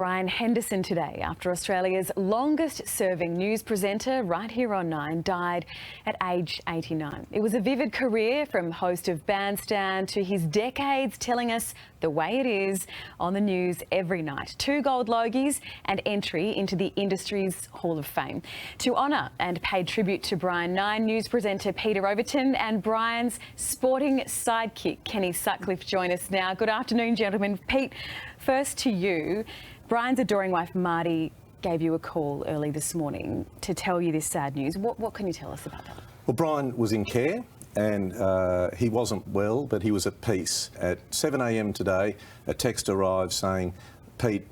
Brian Henderson today, after Australia's longest-serving news presenter right here on 9 died at age 89. It was a vivid career, from host of Bandstand to his decades telling us the way it is on the news every night. 2 gold Logies and entry into the industry's Hall of Fame. To honour and pay tribute to Brian, 9 News presenter Peter Overton and Brian's sporting sidekick Kenny Sutcliffe join us now. Good afternoon, gentlemen. Pete, first to you. Brian's adoring wife Marty gave you a call early this morning to tell you this sad news. What can you tell us about that? Well, Brian was in care and he wasn't well, but he was at peace. At 7 a.m. today, a text arrived saying, "Pete,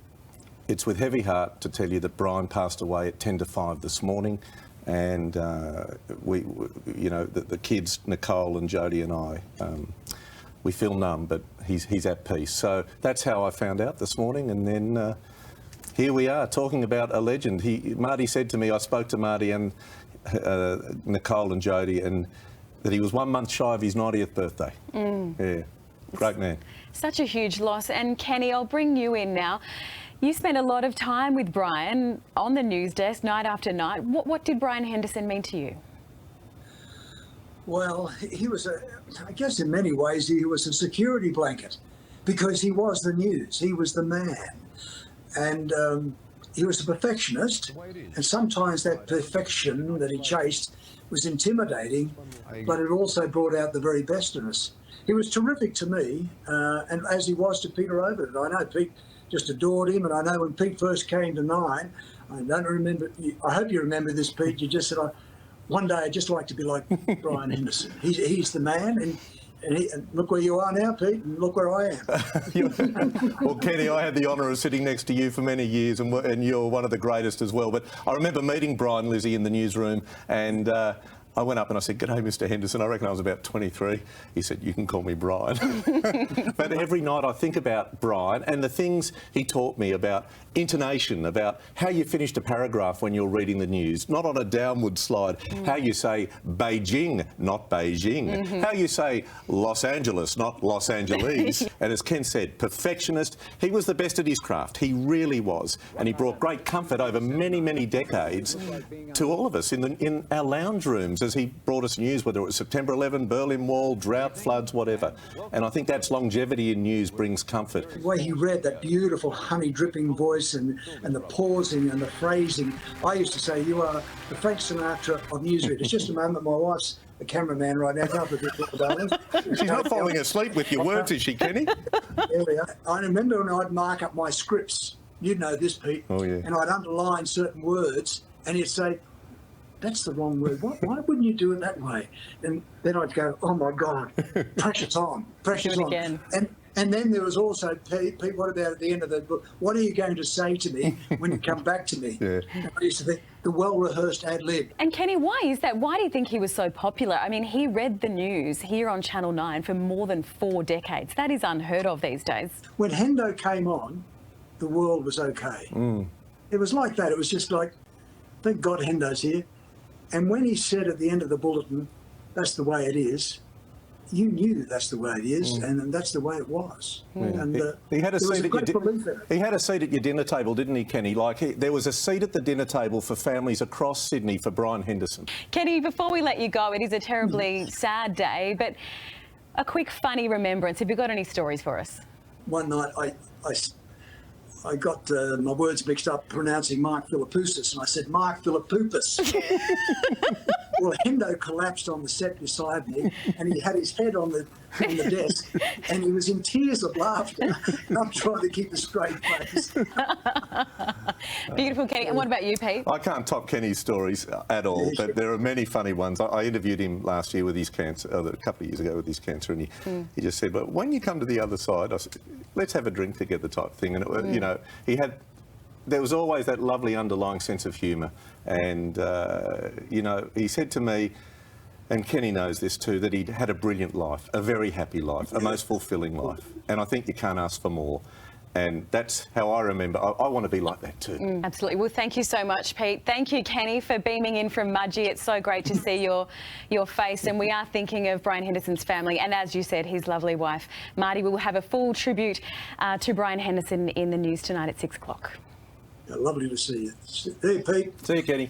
it's with heavy heart to tell you that Brian passed away at 10 to 5 this morning." And the kids, Nicole and Jodie and I, we feel numb, but he's at peace. So that's how I found out this morning, and then here we are talking about a legend. Marty said to me, I spoke to Marty and Nicole and Jodie, and that he was 1 month shy of his 90th birthday. Yeah, great man. Such a huge loss. And Kenny, I'll bring you in now. You spent a lot of time with Brian on the news desk night after night. What did Brian Henderson mean to you? Well, he was I guess in many ways, he was a security blanket, because he was the news. He was the man. And he was a perfectionist. And sometimes that perfection that he chased was intimidating, but it also brought out the very best in us. He was terrific to me, and as he was to Peter Overton. I know Pete just adored him, and I know when Pete first came to 9, I don't remember, I hope you remember this, Pete, you just said, one day I'd just like to be like Brian Henderson. He's the man, and look where you are now, Pete, and look where I am. Well, Kenny, I had the honour of sitting next to you for many years, and you're one of the greatest as well. But I remember meeting Brian, Lizzie, in the newsroom, and I went up and I said, "G'day, Mr. Henderson." I reckon I was about 23. He said, "You can call me Brian." But every night I think about Brian and the things he taught me about intonation, about how you finished a paragraph when you're reading the news, not on a downward slide, how you say Beijing, not Beijing, how you say Los Angeles, not Los Angeles. And as Ken said, perfectionist. He was the best at his craft. He really was. And he brought great comfort over many, many decades to all of us in our lounge rooms, as he brought us news, whether it was September 11, Berlin Wall, drought, floods, whatever. And I think that's longevity in news brings comfort. The way he read, that beautiful honey dripping voice, and the pausing and the phrasing. I used to say, you are the Frank Sinatra of newsreaders. Just a moment, my wife's the cameraman right now. Can't forget what, darling. She's not falling asleep with your words, is she, Kenny? There we are. I remember when I'd mark up my scripts. You'd know this, Pete. Oh, yeah. And I'd underline certain words, and he'd say, "That's the wrong word. Why wouldn't you do it that way?" And then I'd go, "Oh my God, pressure's on, pressure's on." Again. And then there was also, Pete, what about at the end of the book? What are you going to say to me when you come back to me? Yeah. And I used to think, the well-rehearsed ad-lib. And Kenny, why is that? Why do you think he was so popular? I mean, he read the news here on Channel 9 for more than 4 decades. That is unheard of these days. When Hendo came on, the world was okay. It was like that. It was just like, thank God Hendo's here. And when he said at the end of the bulletin, "That's the way it is," you knew that's the way it is, and that's the way it was. And he had a seat at belief in it. He had a seat at your dinner table, didn't he, Kenny? There was a seat at the dinner table for families across Sydney for Brian Henderson. Kenny, before we let you go, it is a terribly sad day, but a quick funny remembrance. Have you got any stories for us? One night I got my words mixed up pronouncing Mark Philippoussis, and I said Mark Philippoupis. Well, Hendo collapsed on the set beside me, and he had his head on the desk, and he was in tears of laughter. And I'm trying to keep a straight face. Beautiful, Kenny. And what about you, Pete? I can't top Kenny's stories at all, but there are many funny ones. I interviewed him last year with his cancer, a couple of years ago with his cancer, and he just said, "But when you come to the other side," I said, "Let's have a drink together," type thing. And there was always that lovely underlying sense of humour. And, he said to me, and Kenny knows this too, that he'd had a brilliant life, a very happy life, a most fulfilling life. And I think you can't ask for more. And that's how I remember. I want to be like that too. Absolutely. Well, thank you so much, Pete. Thank you, Kenny, for beaming in from Mudgee. It's so great to see your face. And we are thinking of Brian Henderson's family and, as you said, his lovely wife, Marty. We will have a full tribute to Brian Henderson in the news tonight at 6 o'clock. Lovely to see you. See you, Pete. See you, Kenny.